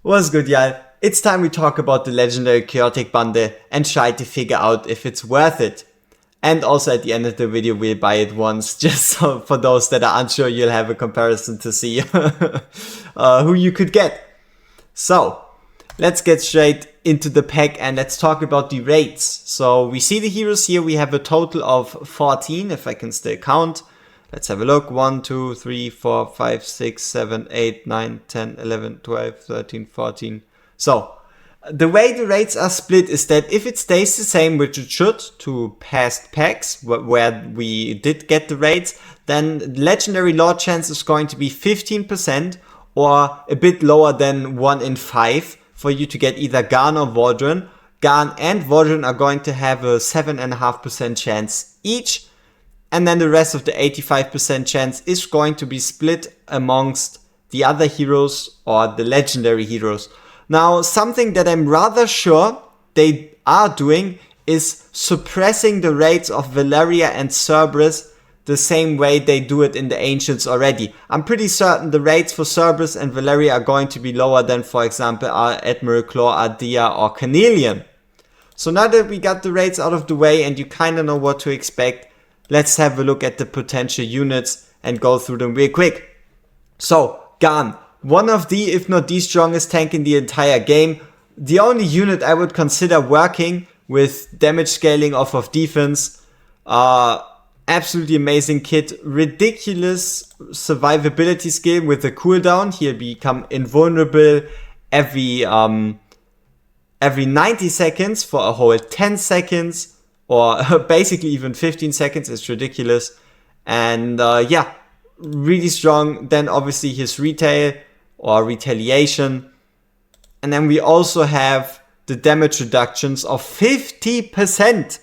What's good, y'all? It's time we talk about the legendary chaotic bundle and try to figure out if it's worth it. And also at the end of the video we'll buy it once, just so for those that are unsure you'll have a comparison to see who you could get. So, let's get straight into the pack and let's talk about the rates. So we see the heroes here, we have a total of 14, if I can still count. Let's have a look. 1, 2, 3, 4, 5, 6, 7, 8, 9, 10, 11, 12, 13, 14. So, the way the rates are split is that if it stays the same, which it should, to past packs, where we did get the rates, then legendary lore chance is going to be 15% or a bit lower than 1 in 5 for you to get either Garn or Waldron. Garn and Waldron are going to have a 7.5% chance each. And then the rest of the 85% chance is going to be split amongst the other heroes or the legendary heroes. Now, something that I'm rather sure they are doing is suppressing the rates of Valeria and Cerberus the same way they do it in the Ancients already. I'm pretty certain the rates for Cerberus and Valeria are going to be lower than, for example, Admiral Claw, Ardea or Carnelian. So now that we got the rates out of the way and you kind of know what to expect, let's have a look at the potential units and go through them real quick. So, Garn, one of the, if not the strongest tank in the entire game. The only unit I would consider working with damage scaling off of defense. Absolutely amazing kit. Ridiculous survivability skill with the cooldown. He'll become invulnerable every 90 seconds for a whole 10 seconds. Or basically even 15 seconds. Is ridiculous. And yeah, really strong. Then obviously his retail or retaliation. And then we also have the damage reductions of 50%,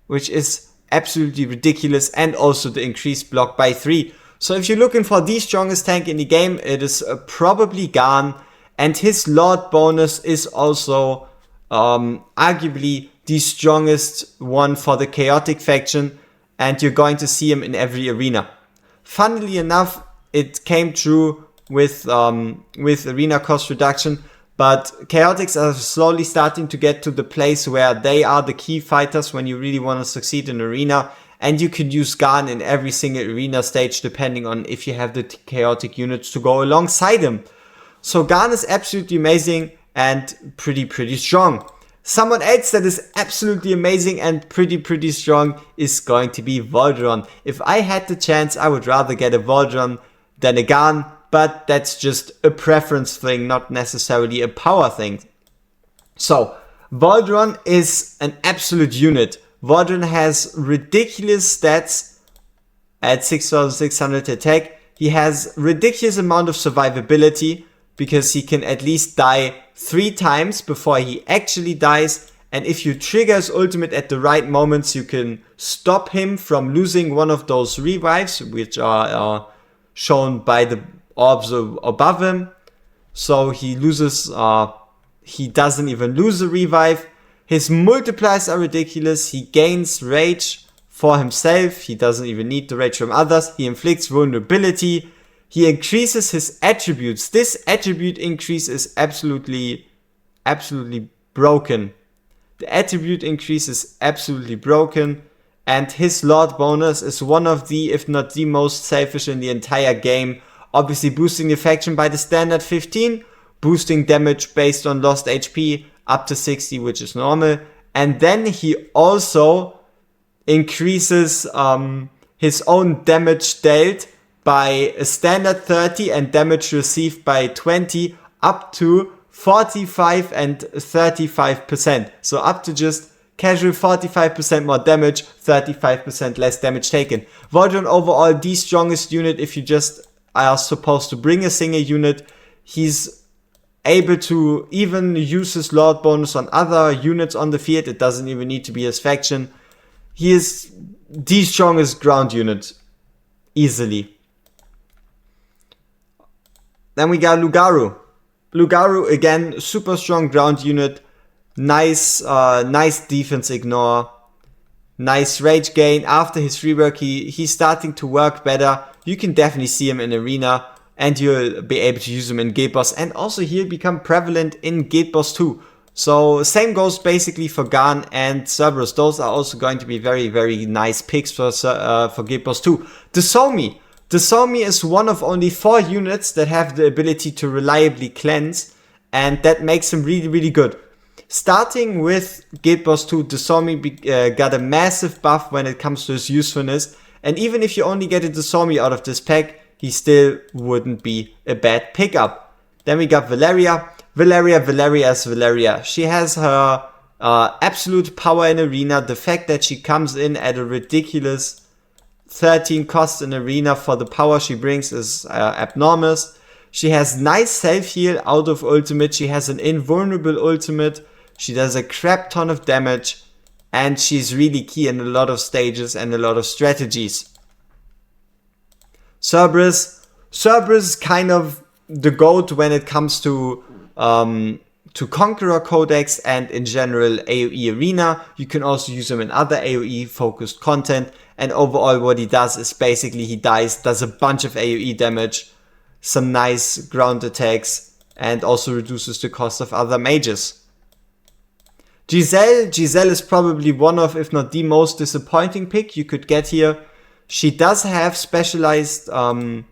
which is absolutely ridiculous. And also the increased block by 3. So if you're looking for the strongest tank in the game, it is probably Garn. And his Lord bonus is also arguably the strongest one for the chaotic faction, and you're going to see him in every arena. Funnily enough, it came true with arena cost reduction, but chaotics are slowly starting to get to the place where they are the key fighters when you really want to succeed in arena, and you can use Garn in every single arena stage depending on if you have the chaotic units to go alongside him. So Garn is absolutely amazing and pretty strong. Someone else that is absolutely amazing and pretty strong is going to be Waldron. If I had the chance, I would rather get a Waldron than a Garn, but that's just a preference thing, not necessarily a power thing. So, Waldron is an absolute unit. Waldron has ridiculous stats at 6600 attack. He has ridiculous amount of survivability, because he can at least die 3 times before he actually dies. And if you trigger his ultimate at the right moments, you can stop him from losing one of those revives, which are shown by the orbs above him. So he loses, he doesn't even lose a revive. His multipliers are ridiculous. He gains rage for himself. He doesn't even need the rage from others. He inflicts vulnerability. He increases his attributes. This attribute increase is absolutely broken. The attribute increase is absolutely broken. And his Lord bonus is one of the, if not the most selfish in the entire game. Obviously boosting the faction by the standard 15. Boosting damage based on lost HP up to 60, which is normal. And then he also increases his own damage dealt by a standard 30 and damage received by 20 up to 45 and 35%. So up to just casual 45% more damage, 35% less damage taken. Waldron overall the strongest unit if you just are supposed to bring a single unit. He's able to even use his Lord bonus on other units on the field. It doesn't even need to be his faction. He is the strongest ground unit. Easily. Then we got Lugaru. Lugaru again, super strong ground unit. Nice defense ignore. Nice rage gain. After his rework, he's starting to work better. You can definitely see him in arena. and you'll be able to use him in Guild Boss, and also he'll become prevalent in Guild Boss 2. So same goes basically for Garn and Cerberus. Those are also going to be very, very nice picks for Guild Boss 2. Desomi is one of only 4 units that have the ability to reliably cleanse, and that makes him really, really good. Starting with Guild Boss 2, Desomi got a massive buff when it comes to his usefulness, and even if you only get a Desomi out of this pack, he still wouldn't be a bad pickup. Then we got Valeria. Valeria. She has her absolute power in Arena. The fact that she comes in at a ridiculous 13 cost in Arena for the power she brings is abnormous. She has nice self-heal out of ultimate. She has an invulnerable ultimate. She does a crap ton of damage. And she's really key in a lot of stages and a lot of strategies. Cerberus is kind of the GOAT when it comes to Conqueror Codex and in general AoE Arena. You can also use him in other AoE focused content, and overall what he does is basically he does a bunch of AoE damage, some nice ground attacks, and also reduces the cost of other mages. Giselle is probably one of, if not the most disappointing pick you could get here. She does have specialized, not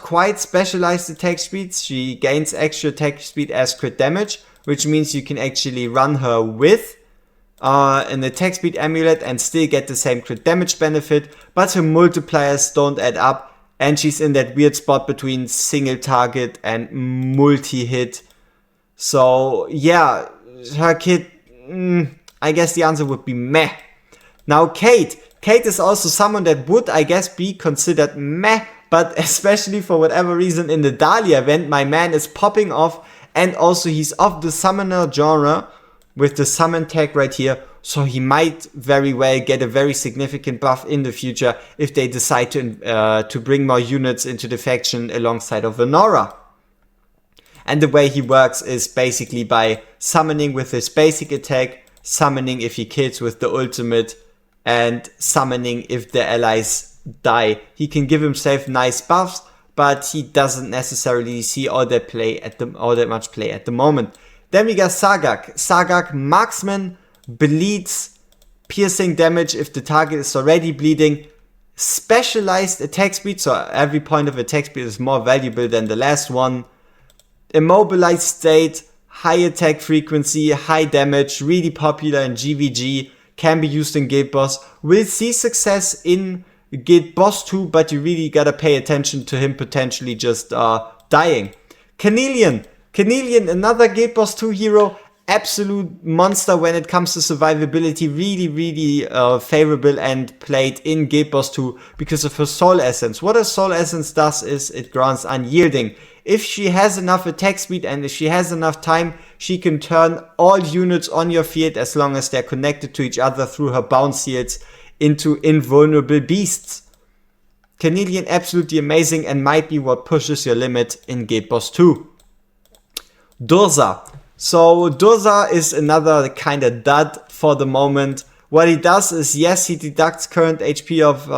quite specialized attack speeds. She gains extra attack speed as crit damage, which means you can actually run her with an attack speed amulet and still get the same crit damage benefit, but her multipliers don't add up, and she's in that weird spot between single target and multi-hit. So yeah, her kit, I guess the answer would be meh. Now Kate is also someone that would, I guess, be considered meh, but especially for whatever reason in the Dahlia event, my man is popping off, and also he's of the summoner genre with the summon tag right here, so he might very well get a very significant buff in the future if they decide to bring more units into the faction alongside of Venora. And the way he works is basically by summoning with his basic attack, summoning if he kills with the ultimate, and summoning if the allies die. He can give himself nice buffs, but he doesn't necessarily see all that much play at the moment. Then we got Sagak. Sagak, marksman, bleeds, piercing damage if the target is already bleeding, specialized attack speed, so every point of attack speed is more valuable than the last one, immobilized state, high attack frequency, high damage, really popular in GVG, can be used in Guild Boss, will see success in Guild Boss 2, but you really gotta pay attention to him potentially just dying. Canelian, another Guild Boss 2 hero, absolute monster when it comes to survivability, really favorable and played in Guild Boss 2 because of her Soul Essence. What a Soul Essence does is it grants unyielding. If she has enough attack speed and if she has enough time, she can turn all units on your field, as long as they're connected to each other through her bounce shields, into invulnerable beasts. Canelian absolutely amazing and might be what pushes your limit in Guild Boss 2. Durza. So Durza is another kind of dud for the moment. What he does is, yes, he deducts current HP of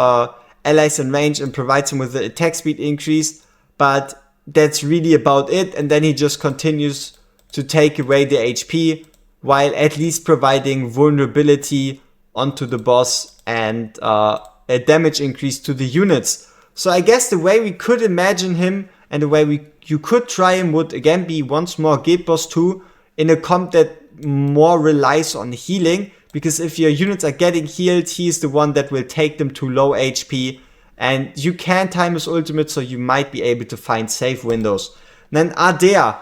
allies in range and provides them with the attack speed increase, but that's really about it, and then he just continues to take away the HP while at least providing vulnerability onto the boss and a damage increase to the units. So I guess the way we could imagine him and the way you could try him would again be once more Guild Boss 2 in a comp that more relies on healing, because if your units are getting healed, he's the one that will take them to low HP. And you can time his ultimate, so you might be able to find safe windows. Then Ardea,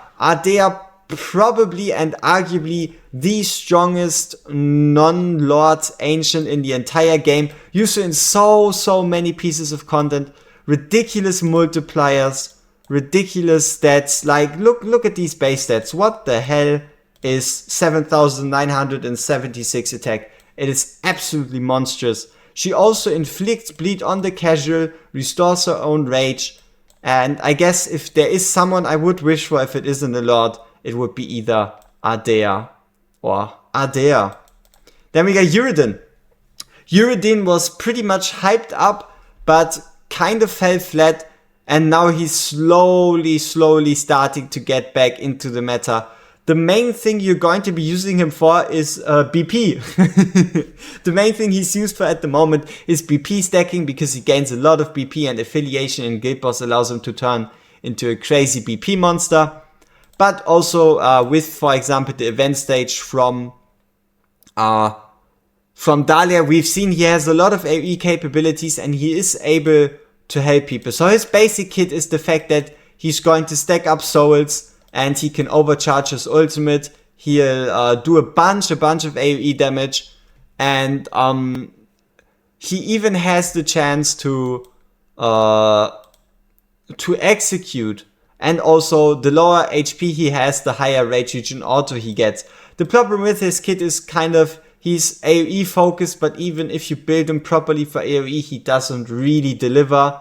probably and arguably the strongest non-lord ancient in the entire game. Used in so many pieces of content. Ridiculous multipliers, ridiculous stats. Like, look at these base stats. What the hell is 7,976 attack? It is absolutely monstrous. She also inflicts bleed on the casual, restores her own rage, and I guess if there is someone I would wish for if it isn't a lord, it would be either Ardea or Ardea. Then we got Uridin. Uridin was pretty much hyped up, but kind of fell flat. and now he's slowly starting to get back into the meta. The main thing you're going to be using him for is BP. The main thing he's used for at the moment is BP stacking, because he gains a lot of BP, and affiliation in Guild Boss allows him to turn into a crazy BP monster. But also with, for example, the event stage from Dahlia, we've seen he has a lot of AoE capabilities, and he is able to help people. So his basic kit is the fact that he's going to stack up souls, and he can overcharge his ultimate. He'll do a bunch of AoE damage, and he even has the chance to execute. And also, the lower HP he has, the higher rage regen auto he gets. The problem with his kit is kind of, he's AoE focused, but even if you build him properly for AoE, he doesn't really deliver.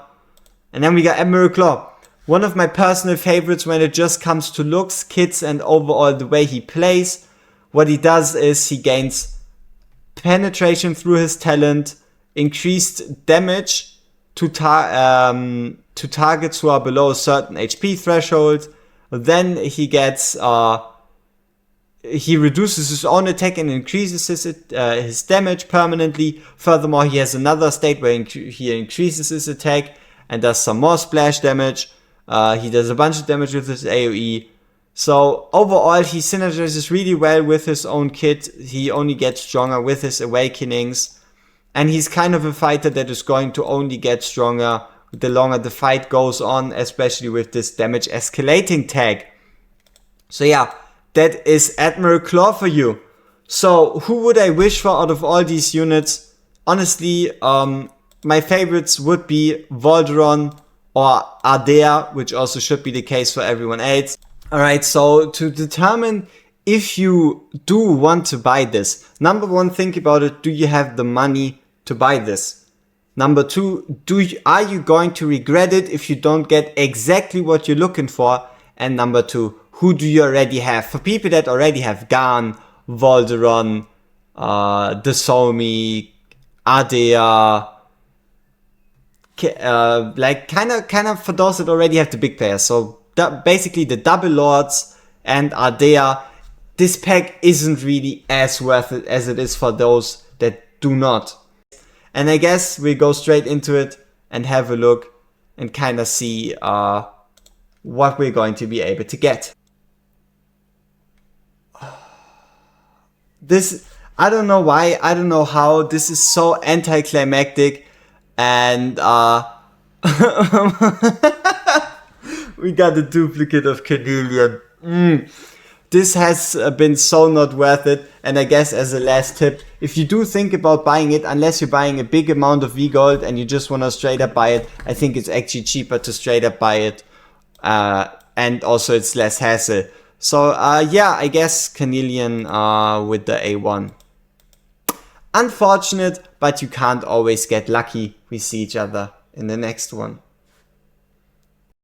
And then we got Admiral Claw. One of my personal favorites when it just comes to looks, kits, and overall the way he plays. What he does is he gains penetration through his talent, increased damage to targets who are below a certain HP threshold. Then he gets he reduces his own attack and increases his damage permanently. Furthermore, he has another state where he increases his attack and does some more splash damage. He does a bunch of damage with his AoE. So overall, he synergizes really well with his own kit. He only gets stronger with his awakenings. And he's kind of a fighter that is going to only get stronger the longer the fight goes on, especially with this damage escalating tag. So yeah, that is Admiral Claw for you. So who would I wish for out of all these units? Honestly, my favorites would be Volderon or Ardea, which also should be the case for everyone else. Alright, so to determine if you do want to buy this, number one, think about it. Do you have the money to buy this? Number two, are you going to regret it if you don't get exactly what you're looking for? And number two, who do you already have? For people that already have Garn, Volderon, Desomi, Ardea, like kind of for those that already have the big players. So basically the double lords and Ardea, this pack isn't really as worth it as it is for those that do not. And I guess we go straight into it and have a look and kind of see what we're going to be able to get. This, I don't know why, I don't know how, this is so anticlimactic. And we got a duplicate of Carnelian. This has been so not worth it. And I guess as a last tip, if you do think about buying it, unless you're buying a big amount of V-Gold and you just want to straight up buy it, I think it's actually cheaper to straight up buy it. And also it's less hassle. So yeah, I guess Carnelian with the A1. Unfortunate, but you can't always get lucky. We see each other in the next one.